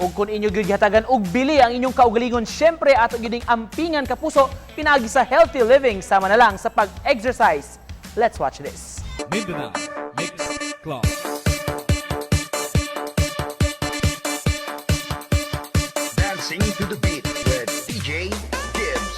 Ug kung inyo gyud gihatagan og bili ang inyong kaugalingon, syempre ato gyud ning ampingan kapuso pinagi sa healthy living sama na lang sa pag-exercise. Let's watch this. Mindanao Mix Club. Dancing to the beat with DJ Gibbs.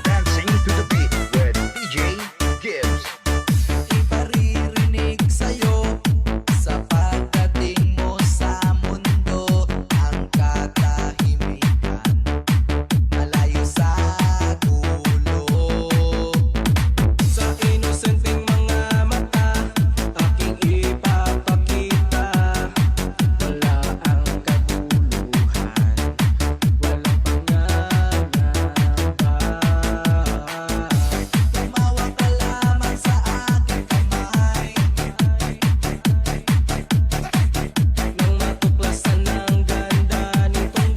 Dancing to the beat with DJ Gibbs. Iparirinig sa'yo sa pagdating mo sa mundo ang katahimikan malayo sa gulo. Sa inosenteng mga mata aking ipapakita wala ang kaguluhan, walang pangangamba. Tumawag ka lamang sa aking kamay nang matuklasan ng ganda nitong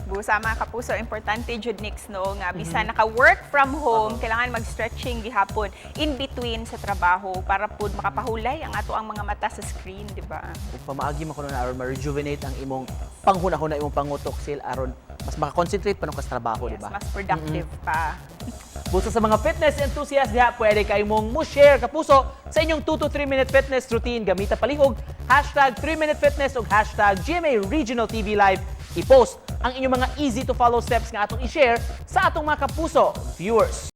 Busa mga kapuso, importante jud next no nga bisan naka-work from home, kailangan mag-stretching gihapon in between sa trabaho para pud makapahulay ang ato ang mga mata sa screen, di ba? Ug pamaagi man kuno na aron ma-rejuvenate ang imong panghuna-huna, imong pangutok sil aron mas maka-concentrate pa no kas trabaho, di Yes, ba? mas productive pa. Busa sa mga fitness enthusiasts diha, pwede kayo mong mo-share kapuso sa inyong 2 to 3 minute fitness routine gamita palihog #3minutefitness ug #GMA Regional TV Live. I-post ang inyong mga easy to follow steps nga atong i-share sa atong mga kapuso viewers.